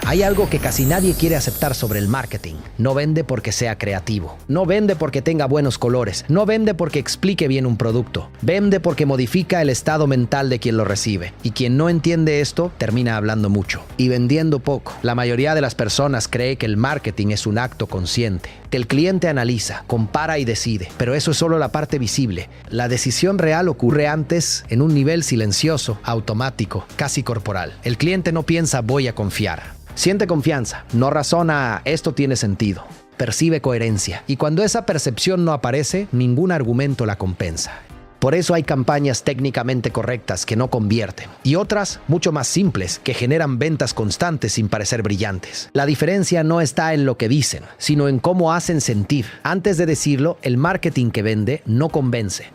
Hay algo que casi nadie quiere aceptar sobre el marketing. No vende porque sea creativo. No vende porque tenga buenos colores. No vende porque explique bien un producto. Vende porque modifica el estado mental de quien lo recibe. Y quien no entiende esto, termina hablando mucho y vendiendo poco. La mayoría de las personas cree que el marketing es un acto consciente, que el cliente analiza, compara y decide. Pero eso es solo la parte visible. La decisión real ocurre antes en un nivel silencioso, automático, casi corporal. El cliente no piensa voy a confiar. Siente confianza, no razona esto tiene sentido. Percibe coherencia y cuando esa percepción no aparece, ningún argumento la compensa. Por eso hay campañas técnicamente correctas que no convierten y otras mucho más simples que generan ventas constantes sin parecer brillantes. La diferencia no está en lo que dicen, sino en cómo hacen sentir. Antes de decirlo, el marketing que vende no convence.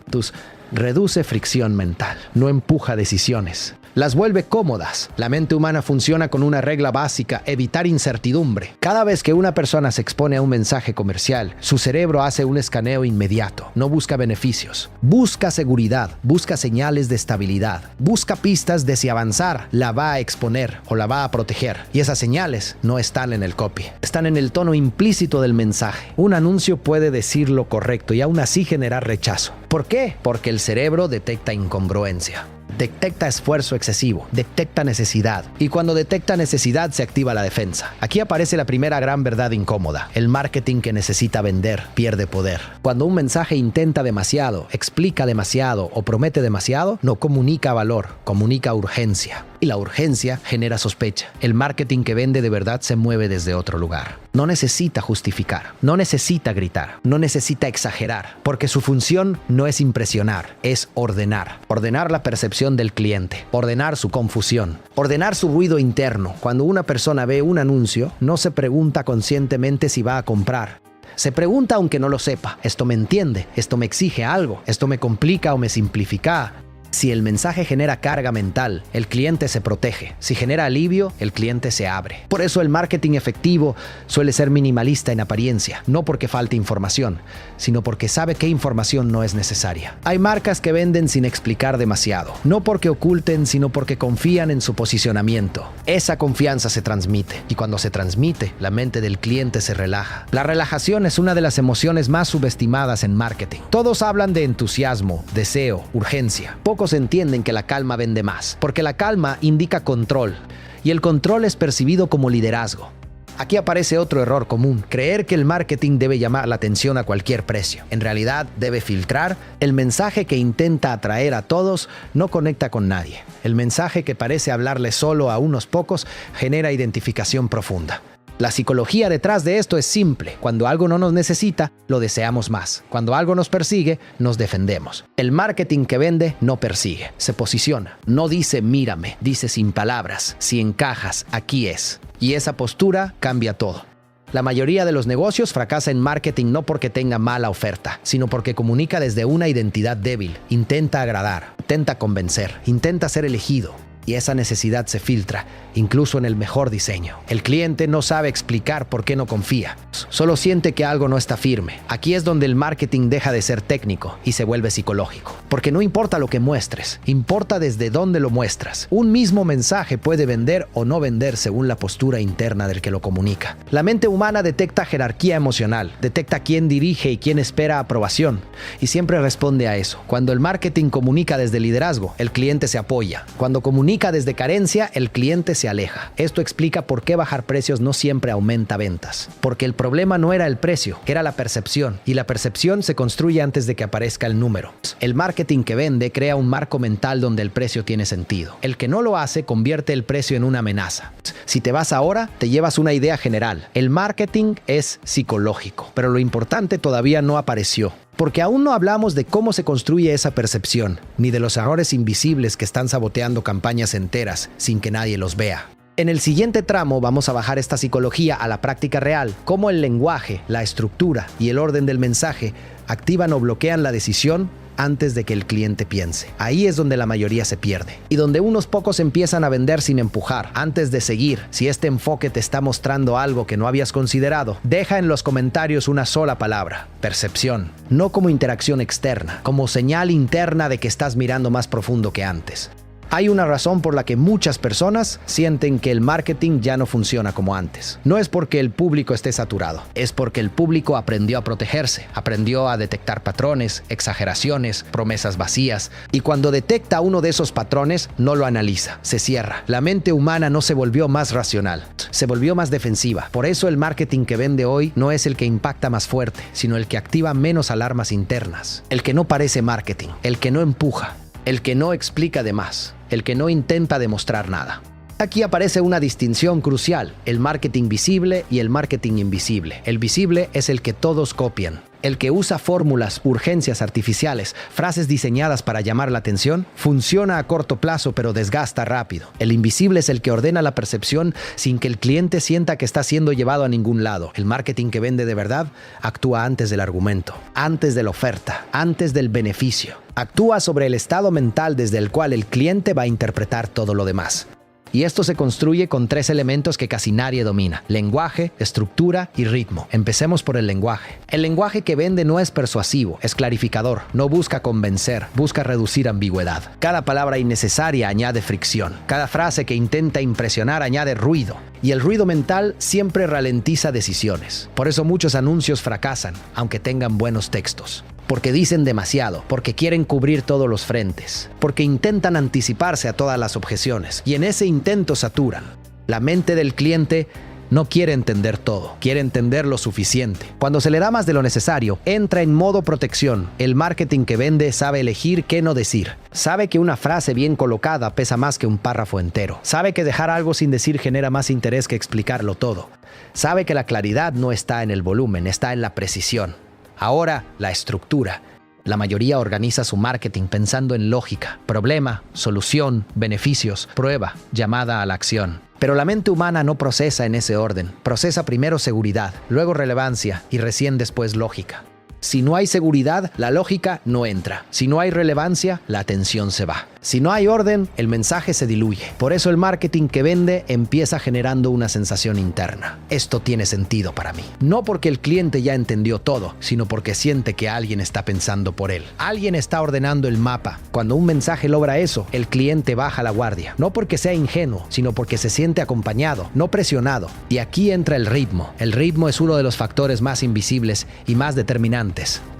Reduce fricción mental, no empuja decisiones. Las vuelve cómodas. La mente humana funciona con una regla básica: evitar incertidumbre. Cada vez que una persona se expone a un mensaje comercial, su cerebro hace un escaneo inmediato. No busca beneficios. Busca seguridad, busca señales de estabilidad, busca pistas de si avanzar la va a exponer o la va a proteger. Y esas señales no están en el copy. Están en el tono implícito del mensaje. Un anuncio puede decir lo correcto y aún así generar rechazo. ¿Por qué? Porque el cerebro detecta incongruencia. Detecta esfuerzo excesivo, detecta necesidad. Y cuando detecta necesidad se activa la defensa. Aquí aparece la primera gran verdad incómoda. El marketing que necesita vender pierde poder. Cuando un mensaje intenta demasiado, explica demasiado o promete demasiado, no comunica valor, comunica urgencia. Y la urgencia genera sospecha. El marketing que vende de verdad se mueve desde otro lugar. No necesita justificar, no necesita gritar, no necesita exagerar, porque su función no es impresionar, es ordenar. Ordenar la percepción del cliente, ordenar su confusión, ordenar su ruido interno. Cuando una persona ve un anuncio, no se pregunta conscientemente si va a comprar. Se pregunta aunque no lo sepa: ¿esto me entiende? ¿Esto me exige algo? ¿Esto me complica o me simplifica? Si el mensaje genera carga mental, el cliente se protege. Si genera alivio, el cliente se abre. Por eso el marketing efectivo suele ser minimalista en apariencia, no porque falte información, sino porque sabe qué información no es necesaria. Hay marcas que venden sin explicar demasiado, no porque oculten, sino porque confían en su posicionamiento. Esa confianza se transmite, y cuando se transmite, la mente del cliente se relaja. La relajación es una de las emociones más subestimadas en marketing. Todos hablan de entusiasmo, deseo, urgencia. Pocos entienden que la calma vende más, porque la calma indica control, y el control es percibido como liderazgo. Aquí aparece otro error común: creer que el marketing debe llamar la atención a cualquier precio. En realidad, debe filtrar. El mensaje que intenta atraer a todos no conecta con nadie. El mensaje que parece hablarle solo a unos pocos genera identificación profunda. La psicología detrás de esto es simple. Cuando algo no nos necesita, lo deseamos más. Cuando algo nos persigue, nos defendemos. El marketing que vende no persigue, se posiciona. No dice mírame, dice sin palabras: si encajas, aquí es. Y esa postura cambia todo. La mayoría de los negocios fracasa en marketing no porque tenga mala oferta, sino porque comunica desde una identidad débil. Intenta agradar, intenta convencer, intenta ser elegido. Y esa necesidad se filtra, incluso en el mejor diseño. El cliente no sabe explicar por qué no confía. Solo siente que algo no está firme. Aquí es donde el marketing deja de ser técnico y se vuelve psicológico. Porque no importa lo que muestres, importa desde dónde lo muestras. Un mismo mensaje puede vender o no vender según la postura interna del que lo comunica. La mente humana detecta jerarquía emocional, detecta quién dirige y quién espera aprobación, y siempre responde a eso. Cuando el marketing comunica desde liderazgo, el cliente se apoya. Cuando comunica desde carencia, el cliente se aleja. Esto explica por qué bajar precios no siempre aumenta ventas. Porque el problema no era el precio, era la percepción. Y la percepción se construye antes de que aparezca el número. El marketing que vende crea un marco mental donde el precio tiene sentido. El que no lo hace convierte el precio en una amenaza. Si te vas ahora, te llevas una idea general. El marketing es psicológico, pero lo importante todavía no apareció. Porque aún no hablamos de cómo se construye esa percepción, ni de los errores invisibles que están saboteando campañas enteras sin que nadie los vea. En el siguiente tramo vamos a bajar esta psicología a la práctica real, cómo el lenguaje, la estructura y el orden del mensaje activan o bloquean la decisión antes de que el cliente piense. Ahí es donde la mayoría se pierde y donde unos pocos empiezan a vender sin empujar. Antes de seguir, si este enfoque te está mostrando algo que no habías considerado, deja en los comentarios una sola palabra: percepción. No como interacción externa, como señal interna de que estás mirando más profundo que antes. Hay una razón por la que muchas personas sienten que el marketing ya no funciona como antes. No es porque el público esté saturado, es porque el público aprendió a protegerse, aprendió a detectar patrones, exageraciones, promesas vacías, y cuando detecta uno de esos patrones, no lo analiza, se cierra. La mente humana no se volvió más racional, se volvió más defensiva. Por eso el marketing que vende hoy no es el que impacta más fuerte, sino el que activa menos alarmas internas, el que no parece marketing, el que no empuja, el que no explica de más, el que no intenta demostrar nada. Aquí aparece una distinción crucial, el marketing visible y el marketing invisible. El visible es el que todos copian, el que usa fórmulas, urgencias artificiales, frases diseñadas para llamar la atención, funciona a corto plazo pero desgasta rápido. El invisible es el que ordena la percepción sin que el cliente sienta que está siendo llevado a ningún lado. El marketing que vende de verdad actúa antes del argumento, antes de la oferta, antes del beneficio. Actúa sobre el estado mental desde el cual el cliente va a interpretar todo lo demás. Y esto se construye con 3 elementos que casi nadie domina: lenguaje, estructura y ritmo. Empecemos por el lenguaje. El lenguaje que vende no es persuasivo, es clarificador, no busca convencer, busca reducir ambigüedad. Cada palabra innecesaria añade fricción. Cada frase que intenta impresionar añade ruido. Y el ruido mental siempre ralentiza decisiones. Por eso muchos anuncios fracasan, aunque tengan buenos textos. Porque dicen demasiado, porque quieren cubrir todos los frentes, porque intentan anticiparse a todas las objeciones y en ese intento saturan. La mente del cliente no quiere entender todo, quiere entender lo suficiente. Cuando se le da más de lo necesario, entra en modo protección. El marketing que vende sabe elegir qué no decir. Sabe que una frase bien colocada pesa más que un párrafo entero. Sabe que dejar algo sin decir genera más interés que explicarlo todo. Sabe que la claridad no está en el volumen, está en la precisión. Ahora, la estructura. La mayoría organiza su marketing pensando en lógica, problema, solución, beneficios, prueba, llamada a la acción. Pero la mente humana no procesa en ese orden. Procesa primero seguridad, luego relevancia y recién después lógica. Si no hay seguridad, la lógica no entra. Si no hay relevancia, la atención se va. Si no hay orden, el mensaje se diluye. Por eso el marketing que vende empieza generando una sensación interna. Esto tiene sentido para mí. No porque el cliente ya entendió todo, sino porque siente que alguien está pensando por él. Alguien está ordenando el mapa. Cuando un mensaje logra eso, el cliente baja la guardia. No porque sea ingenuo, sino porque se siente acompañado, no presionado. Y aquí entra el ritmo. El ritmo es uno de los factores más invisibles y más determinantes.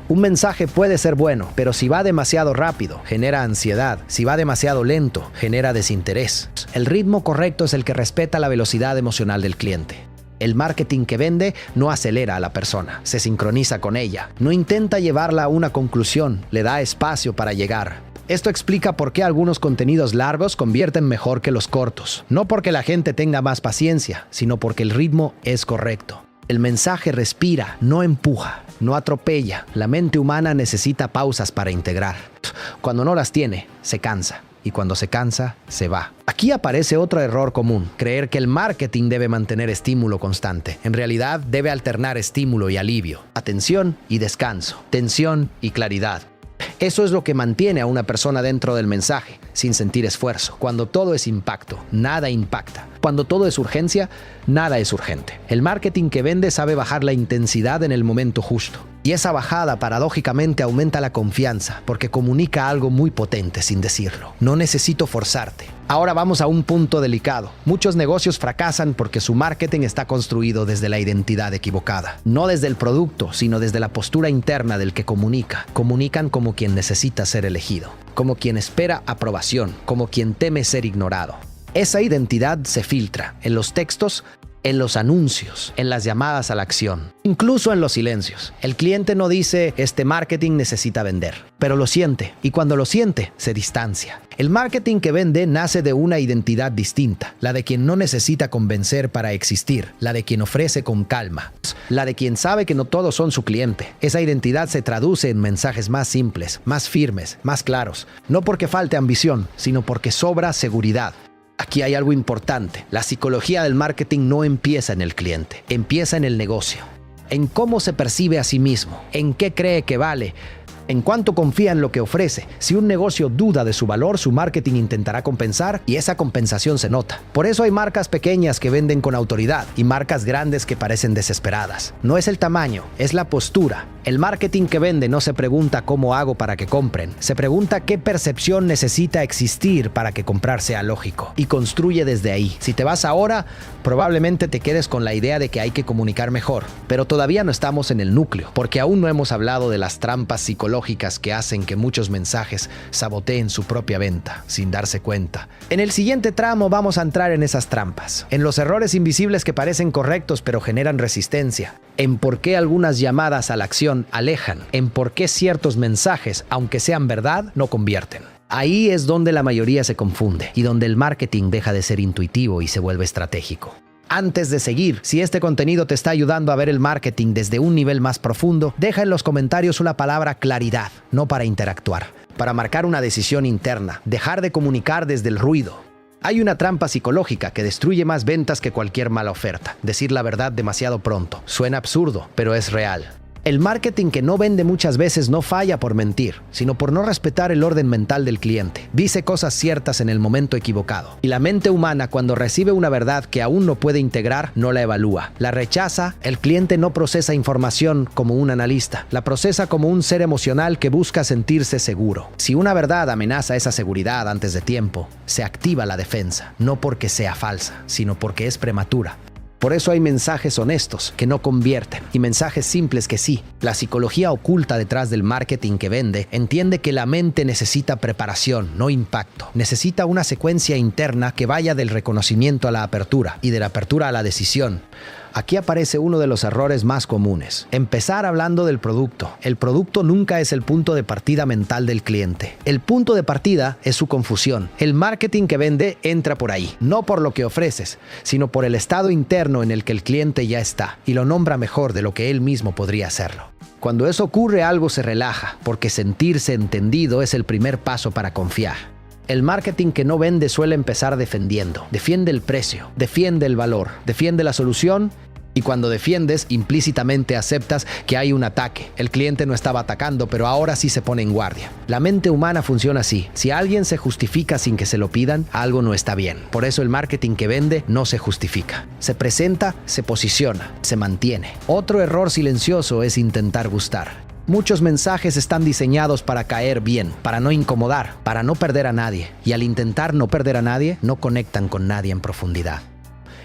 Un mensaje puede ser bueno, pero si va demasiado rápido, genera ansiedad. Si va demasiado lento, genera desinterés. El ritmo correcto es el que respeta la velocidad emocional del cliente. El marketing que vende no acelera a la persona, se sincroniza con ella. No intenta llevarla a una conclusión, le da espacio para llegar. Esto explica por qué algunos contenidos largos convierten mejor que los cortos. No porque la gente tenga más paciencia, sino porque el ritmo es correcto. El mensaje respira, no empuja, no atropella. La mente humana necesita pausas para integrar. Cuando no las tiene, se cansa. Y cuando se cansa, se va. Aquí aparece otro error común: creer que el marketing debe mantener estímulo constante. En realidad, debe alternar estímulo y alivio, atención y descanso, tensión y claridad. Eso es lo que mantiene a una persona dentro del mensaje, sin sentir esfuerzo. Cuando todo es impacto, nada impacta. Cuando todo es urgencia, nada es urgente. El marketing que vende sabe bajar la intensidad en el momento justo. Y esa bajada, paradójicamente, aumenta la confianza, porque comunica algo muy potente sin decirlo. No necesito forzarte. Ahora vamos a un punto delicado. Muchos negocios fracasan porque su marketing está construido desde la identidad equivocada. No desde el producto, sino desde la postura interna del que comunica. Comunican como quien necesita ser elegido, como quien espera aprobación, como quien teme ser ignorado. Esa identidad se filtra en los textos, en los anuncios, en las llamadas a la acción, incluso en los silencios. El cliente no dice: este marketing necesita vender, pero lo siente, y cuando lo siente, se distancia. El marketing que vende nace de una identidad distinta, la de quien no necesita convencer para existir, la de quien ofrece con calma, la de quien sabe que no todos son su cliente. Esa identidad se traduce en mensajes más simples, más firmes, más claros, no porque falte ambición, sino porque sobra seguridad. Aquí hay algo importante. La psicología del marketing no empieza en el cliente, empieza en el negocio, en cómo se percibe a sí mismo, en qué cree que vale, En cuanto confía en lo que ofrece, si un negocio duda de su valor, su marketing intentará compensar y esa compensación se nota. Por eso hay marcas pequeñas que venden con autoridad y marcas grandes que parecen desesperadas. No es el tamaño, es la postura. El marketing que vende no se pregunta cómo hago para que compren, se pregunta qué percepción necesita existir para que comprar sea lógico y construye desde ahí. Si te vas ahora, probablemente te quedes con la idea de que hay que comunicar mejor, pero todavía no estamos en el núcleo, porque aún no hemos hablado de las trampas psicológicas que hacen que muchos mensajes saboteen su propia venta sin darse cuenta. En el siguiente tramo vamos a entrar en esas trampas, en los errores invisibles que parecen correctos pero generan resistencia, en por qué algunas llamadas a la acción alejan, en por qué ciertos mensajes, aunque sean verdad, no convierten. Ahí es donde la mayoría se confunde y donde el marketing deja de ser intuitivo y se vuelve estratégico. Antes de seguir, si este contenido te está ayudando a ver el marketing desde un nivel más profundo, deja en los comentarios una palabra claridad, no para interactuar, para marcar una decisión interna, dejar de comunicar desde el ruido. Hay una trampa psicológica que destruye más ventas que cualquier mala oferta. Decir la verdad demasiado pronto. Suena absurdo, pero es real. El marketing que no vende muchas veces no falla por mentir, sino por no respetar el orden mental del cliente. Dice cosas ciertas en el momento equivocado. Y la mente humana, cuando recibe una verdad que aún no puede integrar, no la evalúa. La rechaza. El cliente no procesa información como un analista. La procesa como un ser emocional que busca sentirse seguro. Si una verdad amenaza esa seguridad antes de tiempo, se activa la defensa. No porque sea falsa, sino porque es prematura. Por eso hay mensajes honestos que no convierten y mensajes simples que sí. La psicología oculta detrás del marketing que vende entiende que la mente necesita preparación, no impacto. Necesita una secuencia interna que vaya del reconocimiento a la apertura y de la apertura a la decisión. Aquí aparece uno de los errores más comunes. Empezar hablando del producto. El producto nunca es el punto de partida mental del cliente. El punto de partida es su confusión. El marketing que vende entra por ahí, no por lo que ofreces, sino por el estado interno en el que el cliente ya está y lo nombra mejor de lo que él mismo podría hacerlo. Cuando eso ocurre, algo se relaja, porque sentirse entendido es el primer paso para confiar. El marketing que no vende suele empezar defendiendo. Defiende el precio, defiende el valor, defiende la solución. Y cuando defiendes, implícitamente aceptas que hay un ataque. El cliente no estaba atacando, pero ahora sí se pone en guardia. La mente humana funciona así. Si alguien se justifica sin que se lo pidan, algo no está bien. Por eso el marketing que vende no se justifica. Se presenta, se posiciona, se mantiene. Otro error silencioso es intentar gustar. Muchos mensajes están diseñados para caer bien, para no incomodar, para no perder a nadie. Y al intentar no perder a nadie, no conectan con nadie en profundidad.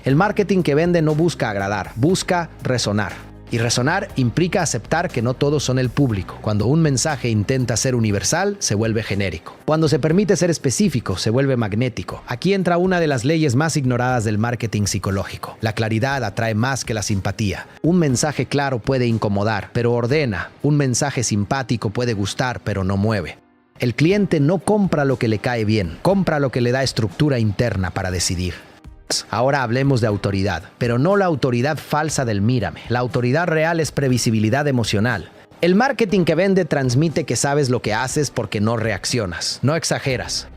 El marketing que vende no busca agradar, busca resonar. Y resonar implica aceptar que no todos son el público. Cuando un mensaje intenta ser universal, se vuelve genérico. Cuando se permite ser específico, se vuelve magnético. Aquí entra una de las leyes más ignoradas del marketing psicológico. La claridad atrae más que la simpatía. Un mensaje claro puede incomodar, pero ordena. Un mensaje simpático puede gustar, pero no mueve. El cliente no compra lo que le cae bien, compra lo que le da estructura interna para decidir. Ahora hablemos de autoridad, pero no la autoridad falsa del mírame. La autoridad real es previsibilidad emocional. El marketing que vende transmite que sabes lo que haces porque no reaccionas, no exageras,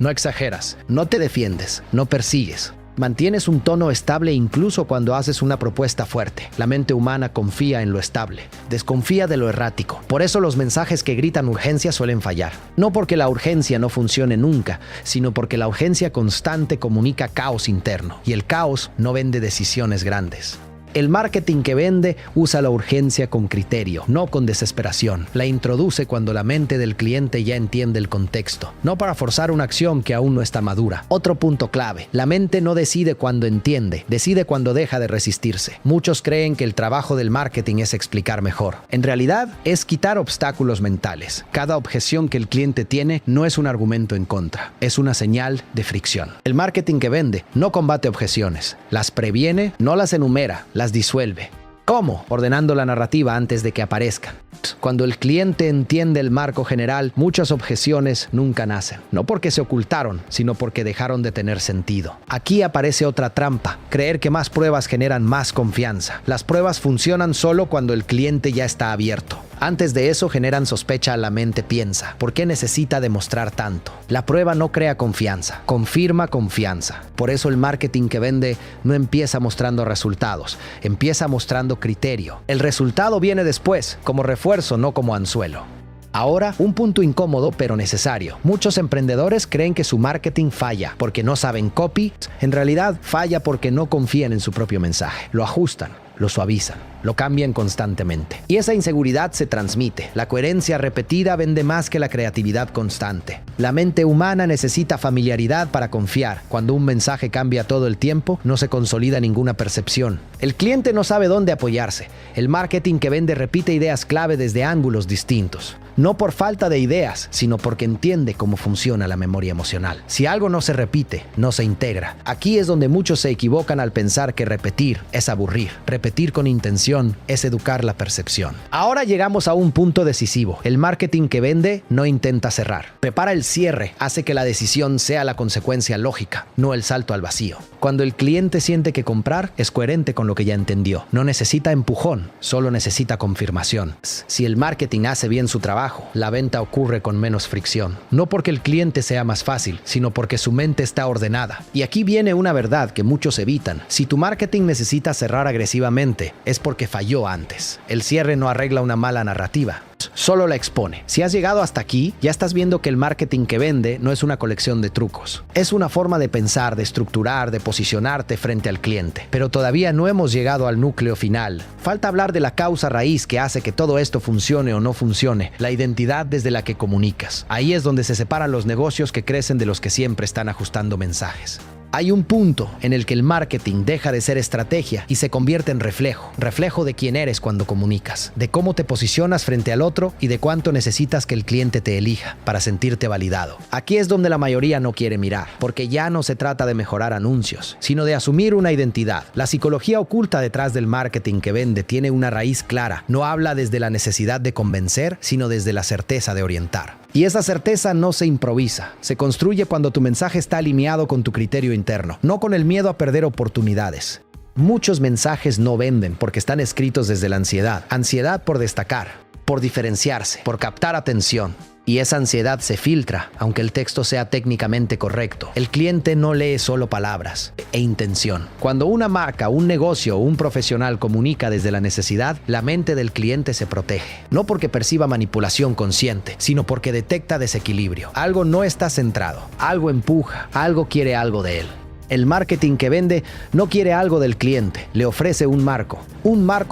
no te defiendes, no persigues. Mantienes un tono estable incluso cuando haces una propuesta fuerte. La mente humana confía en lo estable, desconfía de lo errático. Por eso los mensajes que gritan urgencia suelen fallar. No porque la urgencia no funcione nunca, sino porque la urgencia constante comunica caos interno y el caos no vende decisiones grandes. El marketing que vende usa la urgencia con criterio, no con desesperación. La introduce cuando la mente del cliente ya entiende el contexto, no para forzar una acción que aún no está madura. Otro punto clave, la mente no decide cuando entiende, decide cuando deja de resistirse. Muchos creen que el trabajo del marketing es explicar mejor. En realidad, es quitar obstáculos mentales. Cada objeción que el cliente tiene no es un argumento en contra, es una señal de fricción. El marketing que vende no combate objeciones, las previene, no las enumera, las disuelve. ¿Cómo? Ordenando la narrativa antes de que aparezcan. Cuando el cliente entiende el marco general, muchas objeciones nunca nacen. No porque se ocultaron, sino porque dejaron de tener sentido. Aquí aparece otra trampa, creer que más pruebas generan más confianza. Las pruebas funcionan solo cuando el cliente ya está abierto. Antes de eso generan sospecha, la mente piensa, ¿por qué necesita demostrar tanto? La prueba no crea confianza, confirma confianza. Por eso el marketing que vende no empieza mostrando resultados, empieza mostrando criterio. El resultado viene después, como refuerzo, no como anzuelo. Ahora, un punto incómodo pero necesario. Muchos emprendedores creen que su marketing falla porque no saben copy. En realidad, falla porque no confían en su propio mensaje. Lo ajustan, lo suavizan, lo cambian constantemente. Y esa inseguridad se transmite. La coherencia repetida vende más que la creatividad constante. La mente humana necesita familiaridad para confiar. Cuando un mensaje cambia todo el tiempo, no se consolida ninguna percepción. El cliente no sabe dónde apoyarse. El marketing que vende repite ideas clave desde ángulos distintos. No por falta de ideas, sino porque entiende cómo funciona la memoria emocional. Si algo no se repite, no se integra. Aquí es donde muchos se equivocan al pensar que repetir es aburrir. Repetir con intención es educar la percepción. Ahora llegamos a un punto decisivo. El marketing que vende no intenta cerrar. Prepara el cierre, hace que la decisión sea la consecuencia lógica, no el salto al vacío. Cuando el cliente siente que comprar, es coherente con lo que ya entendió. No necesita empujón, solo necesita confirmación. Si el marketing hace bien su trabajo, la venta ocurre con menos fricción. No porque el cliente sea más fácil, sino porque su mente está ordenada. Y aquí viene una verdad que muchos evitan. Si tu marketing necesita cerrar agresivamente, es porque falló antes. El cierre no arregla una mala narrativa, solo la expone. Si has llegado hasta aquí, ya estás viendo que el marketing que vende no es una colección de trucos. Es una forma de pensar, de estructurar, de posicionarte frente al cliente. Pero todavía no hemos llegado al núcleo final. Falta hablar de la causa raíz que hace que todo esto funcione o no funcione, la identidad desde la que comunicas. Ahí es donde se separan los negocios que crecen de los que siempre están ajustando mensajes. Hay un punto en el que el marketing deja de ser estrategia y se convierte en reflejo de quién eres cuando comunicas, de cómo te posicionas frente al otro y de cuánto necesitas que el cliente te elija para sentirte validado. Aquí es donde la mayoría no quiere mirar, porque ya no se trata de mejorar anuncios, sino de asumir una identidad. La psicología oculta detrás del marketing que vende tiene una raíz clara. No habla desde la necesidad de convencer, sino desde la certeza de orientar. Y esa certeza no se improvisa, se construye cuando tu mensaje está alineado con tu criterio interno, no con el miedo a perder oportunidades. Muchos mensajes no venden porque están escritos desde la ansiedad por destacar, por diferenciarse, por captar atención. Y esa ansiedad se filtra, aunque el texto sea técnicamente correcto. El cliente no lee solo palabras e intención. Cuando una marca, un negocio o un profesional comunica desde la necesidad, la mente del cliente se protege. No porque perciba manipulación consciente, sino porque detecta desequilibrio. Algo no está centrado, algo empuja, algo quiere algo de él. El marketing que vende no quiere algo del cliente, le ofrece un marco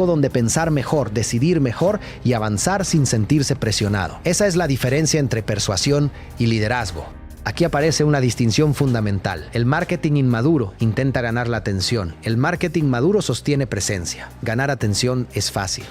donde pensar mejor, decidir mejor y avanzar sin sentirse presionado. Esa es la diferencia entre persuasión y liderazgo. Aquí aparece una distinción fundamental. El marketing inmaduro intenta ganar la atención. El marketing maduro sostiene presencia. Ganar atención es fácil.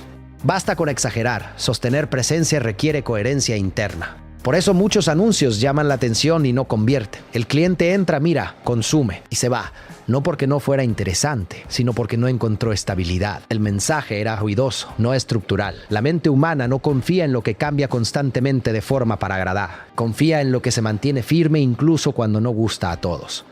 Basta con exagerar. Sostener presencia requiere coherencia interna. Por eso muchos anuncios llaman la atención y no convierten. El cliente entra, mira, consume y se va. No porque no fuera interesante, sino porque no encontró estabilidad. El mensaje era ruidoso, no estructural. La mente humana no confía en lo que cambia constantemente de forma para agradar. Confía en lo que se mantiene firme incluso cuando no gusta a todos.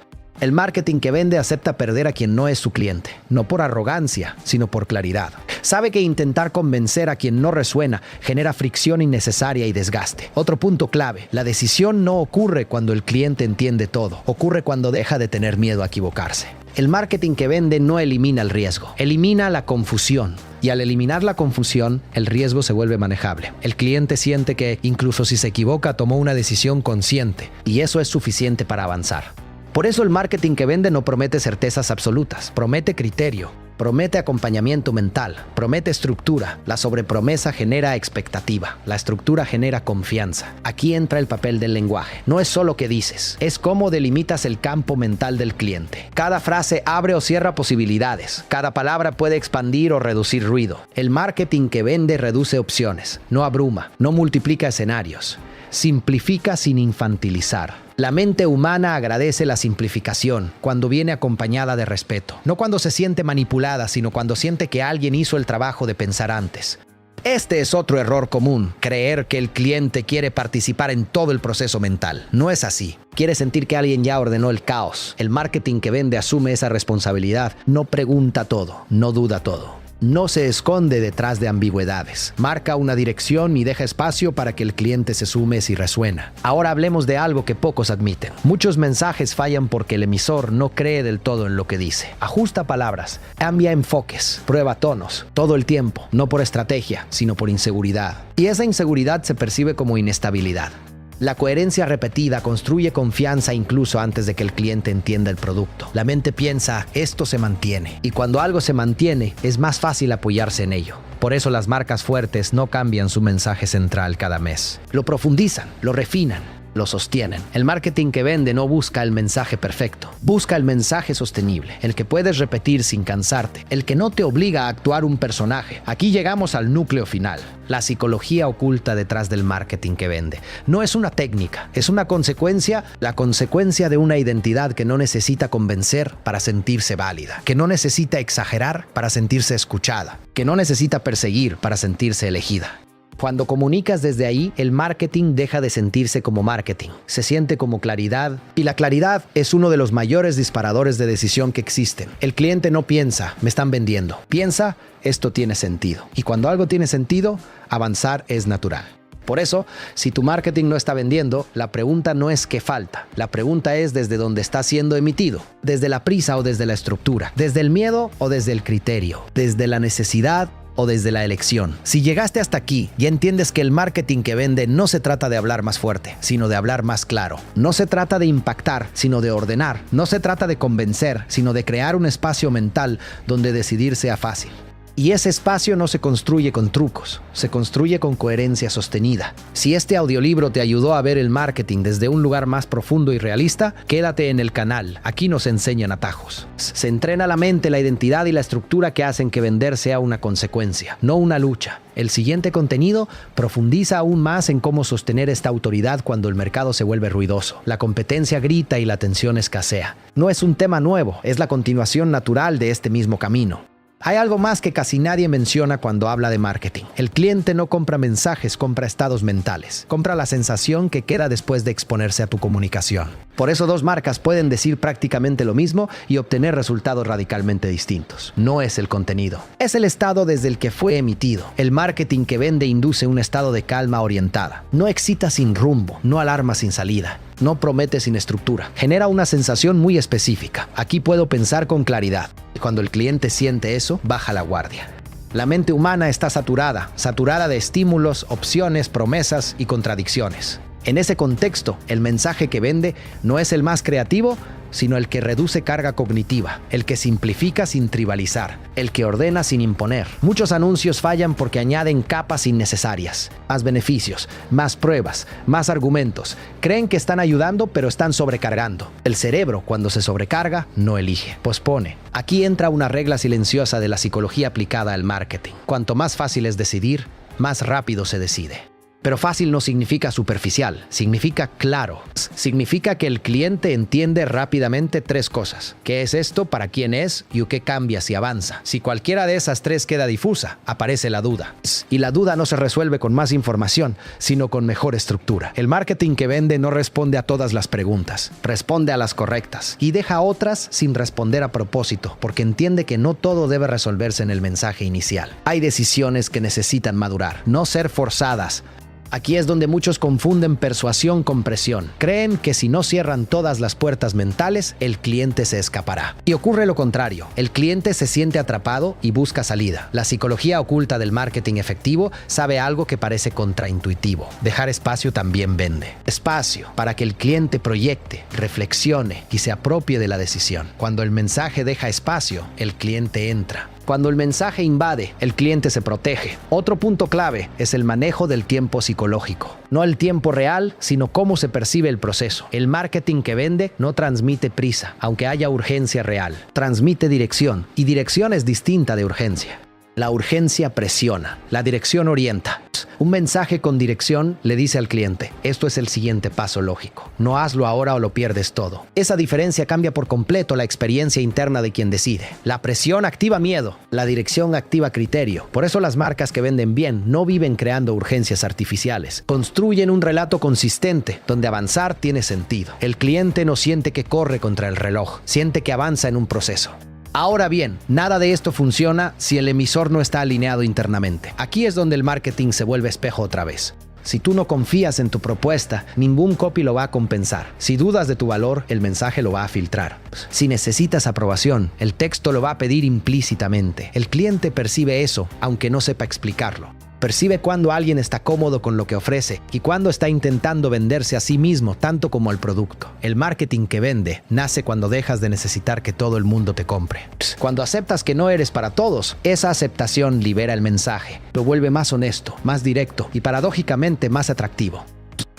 El marketing que vende acepta perder a quien no es su cliente, no por arrogancia, sino por claridad. Sabe que intentar convencer a quien no resuena genera fricción innecesaria y desgaste. Otro punto clave, la decisión no ocurre cuando el cliente entiende todo, ocurre cuando deja de tener miedo a equivocarse. El marketing que vende no elimina el riesgo, elimina la confusión. Y al eliminar la confusión, el riesgo se vuelve manejable. El cliente siente que, incluso si se equivoca, tomó una decisión consciente, y eso es suficiente para avanzar. Por eso el marketing que vende no promete certezas absolutas, promete criterio, promete acompañamiento mental, promete estructura. La sobrepromesa genera expectativa, la estructura genera confianza. Aquí entra el papel del lenguaje. No es solo qué dices, es cómo delimitas el campo mental del cliente. Cada frase abre o cierra posibilidades, cada palabra puede expandir o reducir ruido. El marketing que vende reduce opciones, no abruma, no multiplica escenarios. Simplifica sin infantilizar. La mente humana agradece la simplificación cuando viene acompañada de respeto. No cuando se siente manipulada, sino cuando siente que alguien hizo el trabajo de pensar antes. Este es otro error común, creer que el cliente quiere participar en todo el proceso mental. No es así. Quiere sentir que alguien ya ordenó el caos. El marketing que vende asume esa responsabilidad. No pregunta todo, no duda todo. No se esconde detrás de ambigüedades. Marca una dirección y deja espacio para que el cliente se sume si resuena. Ahora hablemos de algo que pocos admiten. Muchos mensajes fallan porque el emisor no cree del todo en lo que dice. Ajusta palabras, cambia enfoques, prueba tonos, todo el tiempo, no por estrategia, sino por inseguridad. Y esa inseguridad se percibe como inestabilidad. La coherencia repetida construye confianza incluso antes de que el cliente entienda el producto. La mente piensa, esto se mantiene. Y cuando algo se mantiene, es más fácil apoyarse en ello. Por eso las marcas fuertes no cambian su mensaje central cada mes. Lo profundizan, lo refinan, lo sostienen. El marketing que vende no busca el mensaje perfecto, busca el mensaje sostenible, el que puedes repetir sin cansarte, el que no te obliga a actuar un personaje. Aquí llegamos al núcleo final, la psicología oculta detrás del marketing que vende. No es una técnica, es una consecuencia, la consecuencia de una identidad que no necesita convencer para sentirse válida, que no necesita exagerar para sentirse escuchada, que no necesita perseguir para sentirse elegida. Cuando comunicas desde ahí, el marketing deja de sentirse como marketing, se siente como claridad, y la claridad es uno de los mayores disparadores de decisión que existen. El cliente no piensa, me están vendiendo, piensa, esto tiene sentido. Y cuando algo tiene sentido, avanzar es natural. Por eso, si tu marketing no está vendiendo, la pregunta no es qué falta, la pregunta es desde dónde está siendo emitido, desde la prisa o desde la estructura, desde el miedo o desde el criterio, desde la necesidad o desde la elección. Si llegaste hasta aquí, ya entiendes que el marketing que vende no se trata de hablar más fuerte, sino de hablar más claro. No se trata de impactar, sino de ordenar. No se trata de convencer, sino de crear un espacio mental donde decidir sea fácil. Y ese espacio no se construye con trucos, se construye con coherencia sostenida. Si este audiolibro te ayudó a ver el marketing desde un lugar más profundo y realista, quédate en el canal, aquí nos enseñan atajos. Se entrena la mente, la identidad y la estructura que hacen que vender sea una consecuencia, no una lucha. El siguiente contenido profundiza aún más en cómo sostener esta autoridad cuando el mercado se vuelve ruidoso. La competencia grita y la atención escasea. No es un tema nuevo, es la continuación natural de este mismo camino. Hay algo más que casi nadie menciona cuando habla de marketing. El cliente no compra mensajes, compra estados mentales. Compra la sensación que queda después de exponerse a tu comunicación. Por eso dos marcas pueden decir prácticamente lo mismo y obtener resultados radicalmente distintos. No es el contenido, es el estado desde el que fue emitido. El marketing que vende induce un estado de calma orientada. No excita sin rumbo, no alarma sin salida. No promete sin estructura. Genera una sensación muy específica. Aquí puedo pensar con claridad. Y cuando el cliente siente eso, baja la guardia. La mente humana está saturada de estímulos, opciones, promesas y contradicciones. En ese contexto, el mensaje que vende no es el más creativo, sino el que reduce carga cognitiva, el que simplifica sin tribalizar, el que ordena sin imponer. Muchos anuncios fallan porque añaden capas innecesarias, más beneficios, más pruebas, más argumentos. Creen que están ayudando, pero están sobrecargando. El cerebro, cuando se sobrecarga, no elige, pospone. Aquí entra una regla silenciosa de la psicología aplicada al marketing. Cuanto más fácil es decidir, más rápido se decide. Pero fácil no significa superficial, significa claro. Significa que el cliente entiende rápidamente tres cosas. ¿Qué es esto? ¿Para quién es? ¿Y qué cambia si avanza? Si cualquiera de esas tres queda difusa, aparece la duda. Y la duda no se resuelve con más información, sino con mejor estructura. El marketing que vende no responde a todas las preguntas, responde a las correctas y deja otras sin responder a propósito, porque entiende que no todo debe resolverse en el mensaje inicial. Hay decisiones que necesitan madurar, no ser forzadas. Aquí es donde muchos confunden persuasión con presión. Creen que si no cierran todas las puertas mentales, el cliente se escapará. Y ocurre lo contrario. El cliente se siente atrapado y busca salida. La psicología oculta del marketing efectivo sabe algo que parece contraintuitivo. Dejar espacio también vende. Espacio para que el cliente proyecte, reflexione y se apropie de la decisión. Cuando el mensaje deja espacio, el cliente entra. Cuando el mensaje invade, el cliente se protege. Otro punto clave es el manejo del tiempo psicológico. No el tiempo real, sino cómo se percibe el proceso. El marketing que vende no transmite prisa, aunque haya urgencia real. Transmite dirección, y dirección es distinta de urgencia. La urgencia presiona, la dirección orienta. Un mensaje con dirección le dice al cliente, esto es el siguiente paso lógico. No hazlo ahora o lo pierdes todo. Esa diferencia cambia por completo la experiencia interna de quien decide. La presión activa miedo, la dirección activa criterio. Por eso las marcas que venden bien no viven creando urgencias artificiales. Construyen un relato consistente donde avanzar tiene sentido. El cliente no siente que corre contra el reloj, siente que avanza en un proceso. Ahora bien, nada de esto funciona si el emisor no está alineado internamente. Aquí es donde el marketing se vuelve espejo otra vez. Si tú no confías en tu propuesta, ningún copy lo va a compensar. Si dudas de tu valor, el mensaje lo va a filtrar. Si necesitas aprobación, el texto lo va a pedir implícitamente. El cliente percibe eso, aunque no sepa explicarlo. Percibe cuando alguien está cómodo con lo que ofrece y cuando está intentando venderse a sí mismo tanto como al producto. El marketing que vende nace cuando dejas de necesitar que todo el mundo te compre. Cuando aceptas que no eres para todos, esa aceptación libera el mensaje, lo vuelve más honesto, más directo y paradójicamente más atractivo.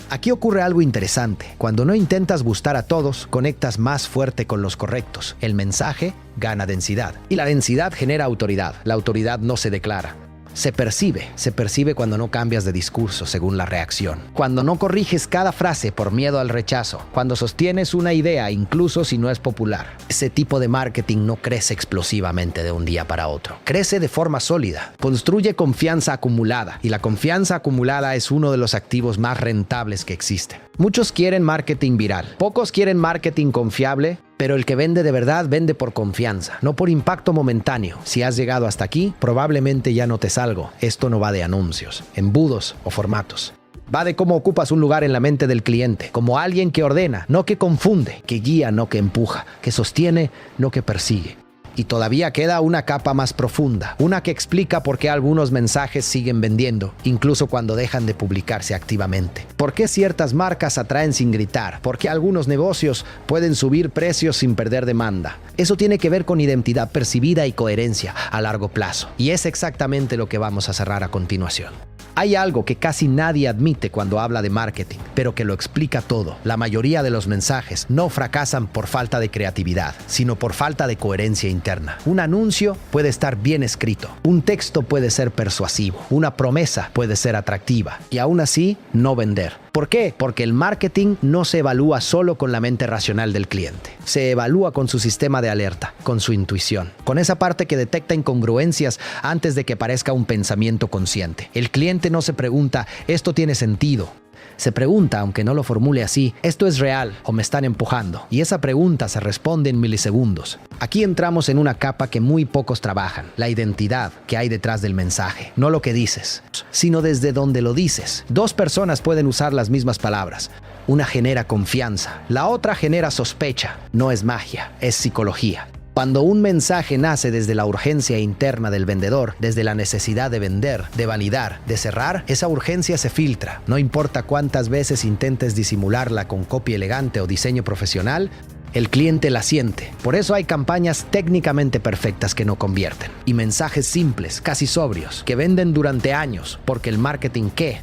Aquí ocurre algo interesante. Cuando no intentas gustar a todos, conectas más fuerte con los correctos. El mensaje gana densidad y la densidad genera autoridad. La autoridad no se declara. Se percibe cuando no cambias de discurso según la reacción, cuando no corriges cada frase por miedo al rechazo, cuando sostienes una idea incluso si no es popular. Ese tipo de marketing no crece explosivamente de un día para otro, crece de forma sólida, construye confianza acumulada y la confianza acumulada es uno de los activos más rentables que existen. Muchos quieren marketing viral, pocos quieren marketing confiable. Pero el que vende de verdad vende por confianza, no por impacto momentáneo. Si has llegado hasta aquí, probablemente ya notes algo. Esto no va de anuncios, embudos o formatos. Va de cómo ocupas un lugar en la mente del cliente, como alguien que ordena, no que confunde, que guía, no que empuja, que sostiene, no que persigue. Y todavía queda una capa más profunda, una que explica por qué algunos mensajes siguen vendiendo, incluso cuando dejan de publicarse activamente. ¿Por qué ciertas marcas atraen sin gritar? ¿Por qué algunos negocios pueden subir precios sin perder demanda? Eso tiene que ver con identidad percibida y coherencia a largo plazo. Y es exactamente lo que vamos a cerrar a continuación. Hay algo que casi nadie admite cuando habla de marketing, pero que lo explica todo. La mayoría de los mensajes no fracasan por falta de creatividad, sino por falta de coherencia interna. Un anuncio puede estar bien escrito, un texto puede ser persuasivo, una promesa puede ser atractiva y aún así no vender. ¿Por qué? Porque el marketing no se evalúa solo con la mente racional del cliente. Se evalúa con su sistema de alerta, con su intuición, con esa parte que detecta incongruencias antes de que parezca un pensamiento consciente. El cliente no se pregunta, ¿esto tiene sentido? Se pregunta, aunque no lo formule así, ¿esto es real o me están empujando? Y esa pregunta se responde en milisegundos. Aquí entramos en una capa que muy pocos trabajan, la identidad que hay detrás del mensaje. No lo que dices, sino desde donde lo dices. Dos personas pueden usar las mismas palabras. Una genera confianza, la otra genera sospecha. No es magia, es psicología. Cuando un mensaje nace desde la urgencia interna del vendedor, desde la necesidad de vender, de validar, de cerrar, esa urgencia se filtra. No importa cuántas veces intentes disimularla con copy elegante o diseño profesional, el cliente la siente. Por eso hay campañas técnicamente perfectas que no convierten. Y mensajes simples, casi sobrios, que venden durante años, porque el marketing ¿qué?